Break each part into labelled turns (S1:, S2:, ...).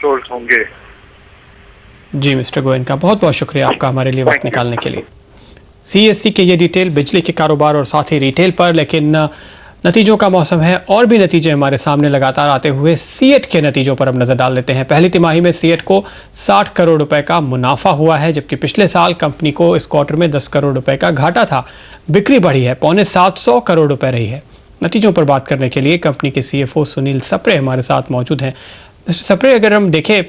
S1: Controls होंगे।
S2: जी mister Goenka, बहुत बहुत शुक्रिया आपका हमारे लिए वक्त निकालने के लिए। सीएससी के ये डिटेल बिजली के कारोबार और साथ ही रिटेल पर, लेकिन नतीजों का मौसम है और भी नतीजे हमारे सामने लगातार आते हुए सीएट के नतीजों पर अब नजर डाल लेते हैं। पहली तिमाही में सीएट को 60 करोड़ रुपए का मुनाफा हुआ है, जबकि पिछले साल कंपनी को इस क्वार्टर में 10 करोड़ रुपए का घाटा था। बिक्री बढ़ी है, 725 करोड़ रुपए रही है। नतीजों पर बात करने के लिए कंपनी के सीएफओ सुनील सप्रे हमारे साथ मौजूद हैं। सप्रे, अगर हम देखें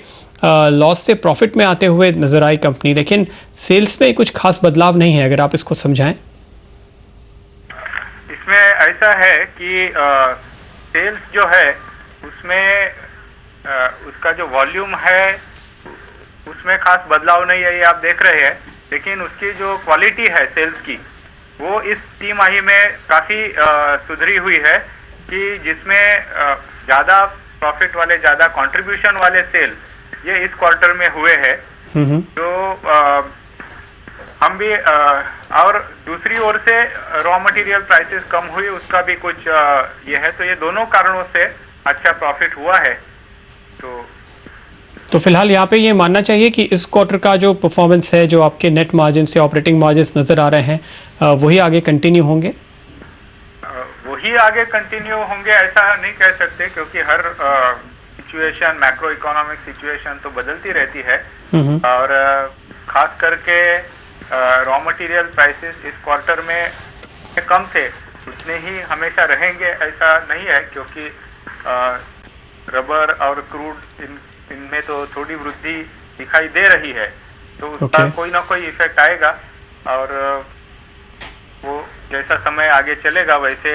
S2: लॉस से प्रॉफिट में आते हुए नजर आई कंपनी, लेकिन सेल्स में कुछ खास बदलाव नहीं है, अगर आप इसको समझाएं।
S3: इसमें ऐसा है कि सेल्स जो है उसमें उसका जो वॉल्यूम है उसमें खास बदलाव नहीं है, ये आप देख रहे हैं। लेकिन उसकी जो क्वालिटी है सेल्स की, वो इस तिमाही में काफ़ी सुधरी हुई है, कि जिसमें ज़्यादा प्रॉफिट वाले, ज़्यादा कंट्रीब्यूशन वाले सेल ये इस क्वार्टर में हुए हैं। तो हम भी और दूसरी ओर से रॉ मटेरियल प्राइसेस कम हुई, उसका भी कुछ ये है। तो ये दोनों कारणों से अच्छा प्रॉफिट हुआ है। तो
S2: फिलहाल यहाँ पे ये मानना चाहिए कि इस क्वार्टर का जो परफॉर्मेंस है, जो आपके नेट मार्जिन से ऑपरेटिंग मार्जिन नजर आ रहे हैं, वही आगे कंटिन्यू होंगे।
S3: वही आगे कंटिन्यू होंगे ऐसा नहीं कह सकते, क्योंकि हर सिचुएशन, मैक्रो इकोनॉमिक सिचुएशन तो बदलती रहती है। और खास करके रॉ मटेरियल प्राइसेस इस क्वार्टर में कम थे, उतने ही हमेशा रहेंगे ऐसा नहीं है, क्योंकि रबर और क्रूड इनमें तो थोड़ी वृद्धि दिखाई दे रही है। तो उसका कोई ना कोई इफेक्ट आएगा, और वो जैसा समय आगे चलेगा वैसे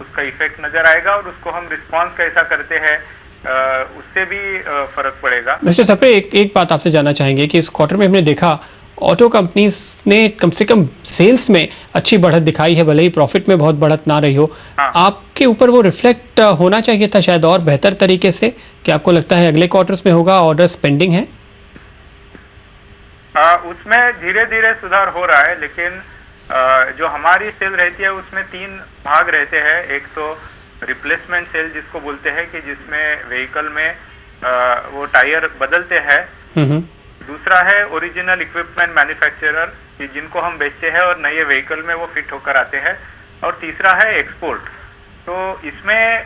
S3: उसका इफेक्ट नजर आएगा, और उसको हम रिस्पॉन्स कैसा करते हैं उससे भी फर्क पड़ेगा।
S2: मिस्टर सप्रे, एक बात आपसे जानना चाहेंगे कि इस क्वार्टर में हमने देखा ऑटो कंपनीज ने कम से कम सेल्स में अच्छी बढ़त दिखाई है, भले ही प्रॉफिट में बहुत बढ़त ना रही हो।
S3: हाँ।
S2: आपके ऊपर वो रिफ्लेक्ट होना चाहिए था शायद और बेहतर तरीके से। क्या आपको लगता है अगले क्वार्टर्स में होगा? ऑर्डर्स पेंडिंग है?
S3: उसमें धीरे धीरे सुधार हो रहा है, लेकिन जो हमारी सेल रहती है उसमें 3 भाग रहते हैं। एक तो रिप्लेसमेंट सेल जिसको बोलते हैं, कि जिसमें व्हीकल में वो टायर बदलते हैं। दूसरा है ओरिजिनल इक्विपमेंट मैन्युफैक्चरर, कि जिनको हम बेचते हैं और नए व्हीकल में वो फिट होकर आते हैं। और तीसरा है एक्सपोर्ट। तो इसमें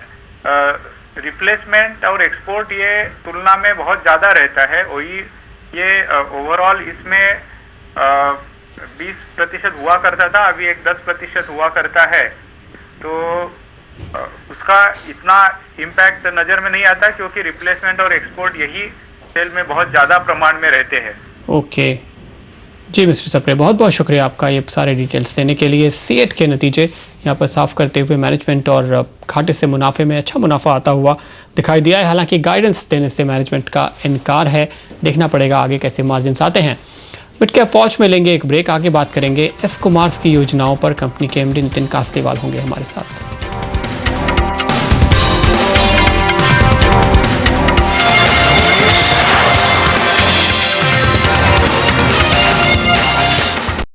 S3: रिप्लेसमेंट और एक्सपोर्ट ये तुलना में बहुत ज़्यादा रहता है। वही ये ओवरऑल इसमें 20% हुआ करता था, अभी एक 10% हुआ करता है। तो उसका इतना इम्पैक्ट नज़र में नहीं आता, क्योंकि रिप्लेसमेंट और एक्सपोर्ट यही सेल में बहुत ज़्यादा प्रमाण में रहते हैं।
S2: ओके जी मिस्टर सप्रे, बहुत बहुत शुक्रिया आपका ये सारे डिटेल्स देने के लिए। सीएट के नतीजे यहाँ पर साफ करते हुए मैनेजमेंट और घाटे से मुनाफे में अच्छा मुनाफा आता हुआ दिखाई दिया है। हालांकि गाइडेंस देने से मैनेजमेंट का इनकार है, देखना पड़ेगा आगे कैसे मार्जिन आते हैं। मिड कैप वॉच में लेंगे एक ब्रेक, आगे बात करेंगे एस्को मार्स की योजनाओं पर। कंपनी के एमडी नितिन कासलीवाल होंगे हमारे साथ।